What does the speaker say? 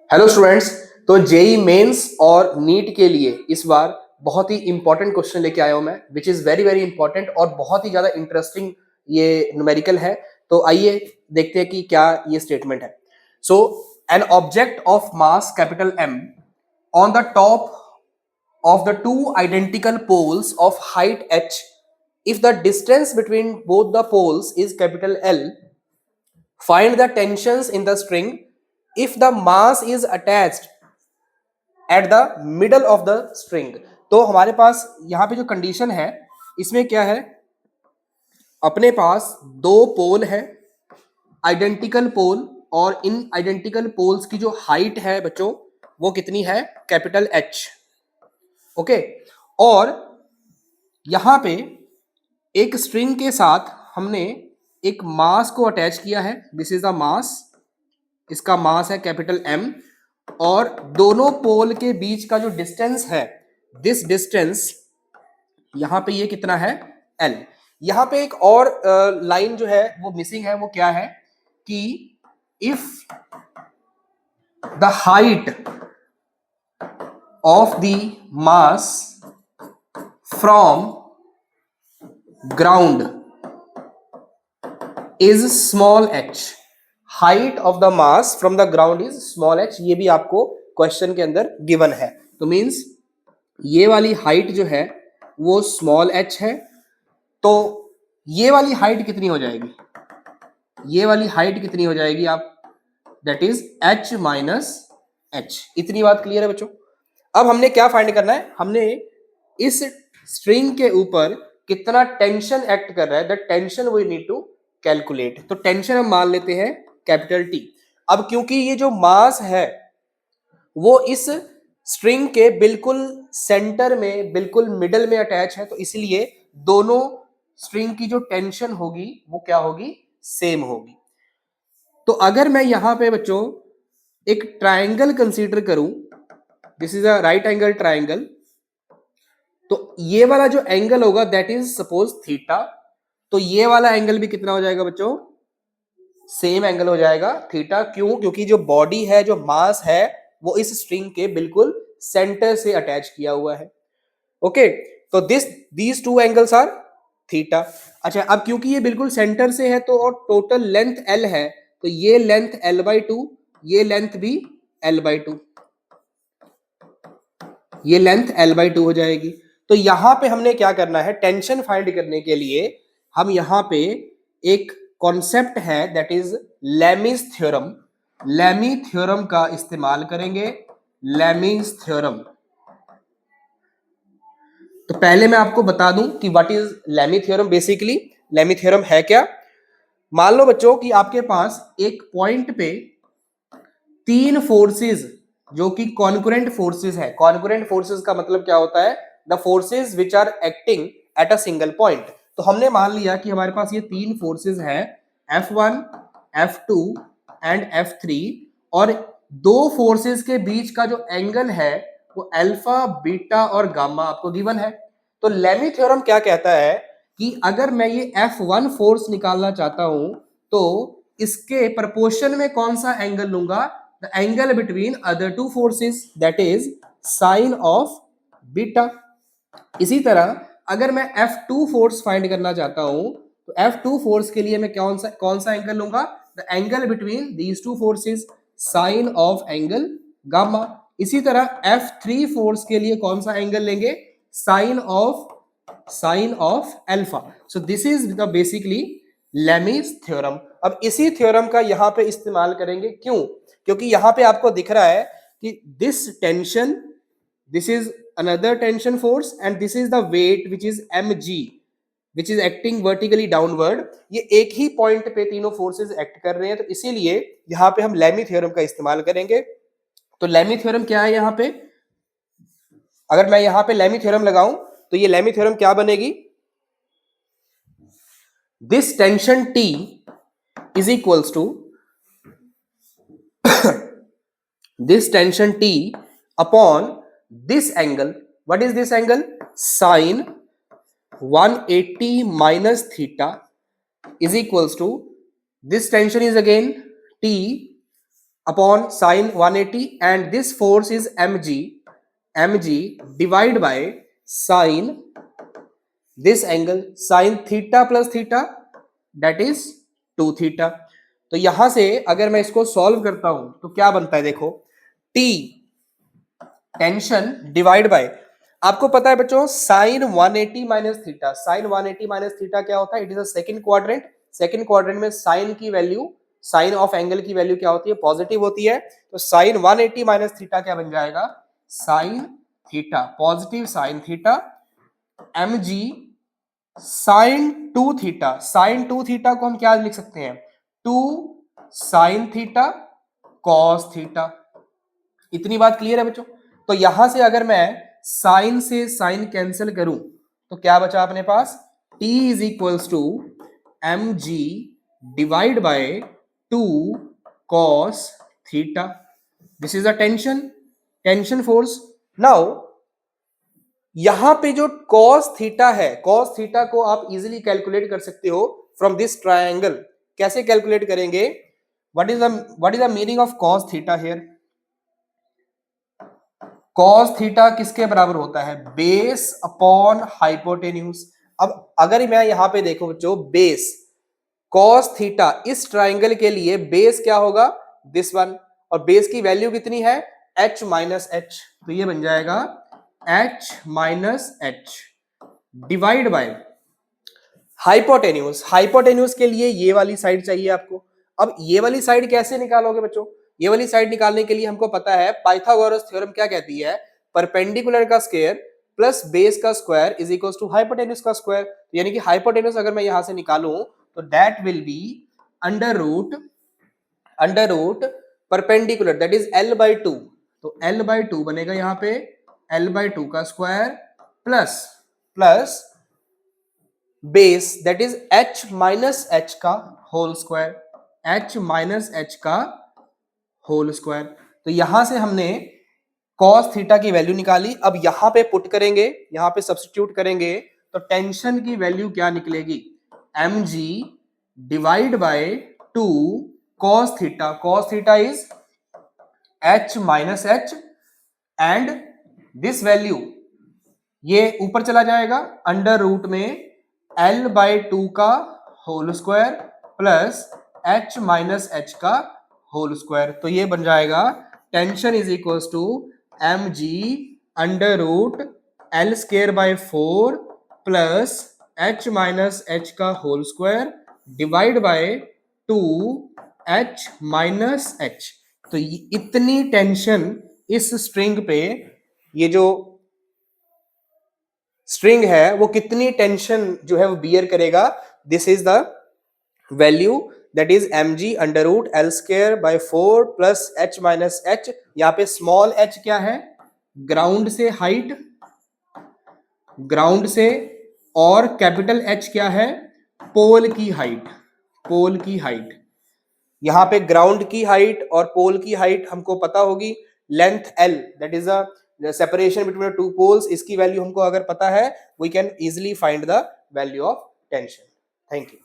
Hello students. तो JEE mains और NEET के लिए इस बार बहुत ही इंपॉर्टेंट क्वेश्चन लेके आया हूं मैं, which is very very important और बहुत ही ज्यादा इंटरेस्टिंग ये न्यूमेरिकल है। तो आइए देखते हैं कि क्या ये स्टेटमेंट है। So an object of mass capital M on the top of the two identical poles of height h, if the distance between both the poles is capital L, find the tensions in the string if the mass is attached at the middle of the string। तो हमारे पास यहाँ पे जो condition है इसमें क्या है, अपने पास दो पोल है, आइडेंटिकल पोल, और इन आइडेंटिकल पोल्स की जो हाइट है बच्चों वो कितनी है, कैपिटल एच। ओके, और यहां पे एक स्ट्रिंग के साथ हमने एक मास को अटैच किया है, दिस इज द मास, इसका मास है कैपिटल एम, और दोनों पोल के बीच का जो डिस्टेंस है, दिस डिस्टेंस यहां पे ये कितना है, एल। यहां पे एक और लाइन जो है वो मिसिंग है, वो क्या है कि if the height of the mass from ground is small H, height of the mass from the ground is small H, ये भी आपको क्वेश्चन के अंदर गिवन है। तो मींस ये वाली हाइट जो है वो स्मॉल एच है, तो ये वाली हाइट कितनी हो जाएगी, ये वाली हाइट कितनी हो जाएगी आप, that is H minus H. इतनी बात क्लियर है बच्चों। अब हमने क्या फाइंड करना है, हमने इस स्ट्रिंग के ऊपर कितना टेंशन एक्ट कर रहा है, the tension we need to calculate. तो टेंशन हम मान लेते हैं कैपिटल टी। अब क्योंकि ये जो मास है वो इस स्ट्रिंग के बिल्कुल सेंटर में, बिल्कुल मिडल में अटैच है, तो इसलिए दोनों स्ट्रिंग की जो टेंशन होगी वो क्या होगी, सेम होगी। तो अगर मैं यहां पे बच्चों एक ट्राइंगल कंसीडर करूं, this is a right angle triangle, तो ये वाला जो एंगल होगा दैट इज सपोज थीटा, तो ये वाला एंगल भी कितना हो जाएगा बच्चों, सेम एंगल हो जाएगा थीटा। क्यों, क्योंकि जो बॉडी है, जो मास है, वो इस स्ट्रिंग के बिल्कुल सेंटर से अटैच किया हुआ है। ओके, तो these two angles are theta. अच्छा, अब क्योंकि ये बिल्कुल सेंटर से है तो और टोटल लेंथ एल है, तो ये लेंथ एल बाई टू, ये लेंथ भी एल बाई टू, ये लेंथ एल बाई टू हो जाएगी। तो यहां पे हमने क्या करना है, टेंशन फाइंड करने के लिए हम यहां पे एक कॉन्सेप्ट है that is Lami's theorem, Lami theorem का इस्तेमाल करेंगे, लेमीज थ्योरम। तो पहले मैं आपको बता दूं कि what is Lami theorem. Basically Lami theorem है क्या, मान लो बच्चों कि आपके पास एक पॉइंट पे तीन फोर्सेस जो कि कॉन्करेंट फोर्सेस है। कॉन्करेंट फोर्सेस का मतलब क्या होता है, the forces which are acting at a single point. तो हमने मान लिया कि हमारे पास ये तीन फोर्सेस हैं, F1, F2 एंड F3, और दो फोर्सेस के बीच का जो एंगल है वो अल्फा, बीटा और गामा आपको गिवन है। तो लेमी थ्योरम क्या कहता है कि अगर मैं ये F1 फोर्स निकालना चाहता हूं तो इसके प्रपोर्शन में कौन सा एंगल लूंगा, the angle between other two forces, that is sine of beta. इसी तरह अगर मैं F2 फोर्स फाइंड करना चाहता हूं तो F2 फोर्स के लिए मैं कौन सा एंगल लूंगा, the angle between these two forces, sine of angle gamma. इसी तरह F3 फोर्स के लिए कौन सा एंगल लेंगे, sine of alpha. So this is the basically Lami's theorem. अब इसी थ्योरम का यहां पे इस्तेमाल करेंगे, क्यों, क्योंकि यहां पे आपको दिख रहा है कि this tension, this is another tension force and this is the weight which is mg which is acting vertically downward। ये एक ही पॉइंट पे तीनों फोर्सेस एक्ट कर रहे हैं, तो इसीलिए यहां पे हम लेमी थ्योरम का इस्तेमाल करेंगे। तो लेमी थ्योरम क्या है, यहां पे अगर मैं यहां पे लेमी थ्योरम लगाऊं तो ये लेमी थ्योरम क्या बनेगी, this tension T is equals to this tension T upon this angle, what is this angle, sine 180 minus theta is equals to, this tension is again T upon sine 180 and this force is mg divide by sine this angle sine theta plus theta that is 2 theta। तो यहां से अगर मैं इसको solve करता हूं तो क्या बनता है, देखो T टेंशन डिवाइड बाय, आपको पता है बच्चों sine 180 minus theta, sine 180 minus theta क्या होता है, it is a second quadrant. Second quadrant में साइन की वैल्यू, साइन ऑफ एंगल की वैल्यू क्या होती है, पॉजिटिव होती है। तो साइन 180 माइनस थीटा क्या बन जाएगा, sine theta, positive sine theta mg sine 2 theta. Sine 2 theta को हम क्या लिख सकते हैं, 2 साइन थीटा कॉस थीटा। इतनी बात क्लियर है बच्चों। तो यहां से अगर मैं साइन से साइन कैंसिल करूं तो क्या बचा अपने पास, t is equals to m g divide by 2 cos theta. This is a tension force. Now यहां पे जो कॉस थीटा है, कॉस थीटा को आप इजीली कैलकुलेट कर सकते हो फ्रॉम दिस ट्रायंगल। कैसे कैलकुलेट करेंगे, what is the meaning of cos theta here. Cos theta किसके बराबर होता है, बेस अपॉन हाइपोटेन्यूज। अब अगर मैं यहां पे देखो बच्चों, बेस कॉस थीटा इस ट्राइंगल के लिए बेस क्या होगा, दिस वन, और बेस की वैल्यू कितनी है, h माइनस एच। तो ये बन जाएगा h minus H divide by hypotenuse. Hypotenuse के लिए ये वाली साइड चाहिए आपको। अब ये वाली साइड कैसे निकालोगे बच्चों, ये वाली साइड निकालने के लिए हमको पता है पाइथागोरस थ्योरम क्या कहती है, परपेंडिकुलर का स्क्वायर प्लस बेस का square is equal to hypotenuse का स्क्वायर। यानी कि हाइपोटेन्यूज अगर मैं यहां से निकालूं तो that will be under root perpendicular that is l by 2। तो l बाई 2 बनेगा यहाँ पे l बाई 2 का square plus base that is h minus h का whole square, h minus h का होल स्क्वायर। तो यहां से हमने cos थीटा की वैल्यू निकाली। अब यहां पे पुट करेंगे, यहां पे सब्स्टिट्यूट करेंगे तो टेंशन की वैल्यू क्या निकलेगी, mg divide by 2 cos theta. cos theta is h minus h and this value ये ऊपर चला जाएगा अंडर रूट में l बाय 2 का whole square plus h minus h का होल स्क्वायर। तो ये बन जाएगा tension is equal to m g under root L square by 4 plus h minus h का whole square divide by 2 h minus h। तो इतनी tension इस string पे, ये जो स्ट्रिंग है वो कितनी टेंशन जो है वो बियर करेगा, this is the value that is mg under root L square by 4 plus h minus h। यहाँ पे स्मॉल h क्या है, ग्राउंड से हाइट, ग्राउंड से, और कैपिटल H क्या है, पोल की हाइट, पोल की हाइट। यहाँ पे ग्राउंड की हाइट और पोल की हाइट हमको पता होगी, length L that is a separation between two poles, इसकी वैल्यू हमको अगर पता है we can easily find the value of tension. Thank you.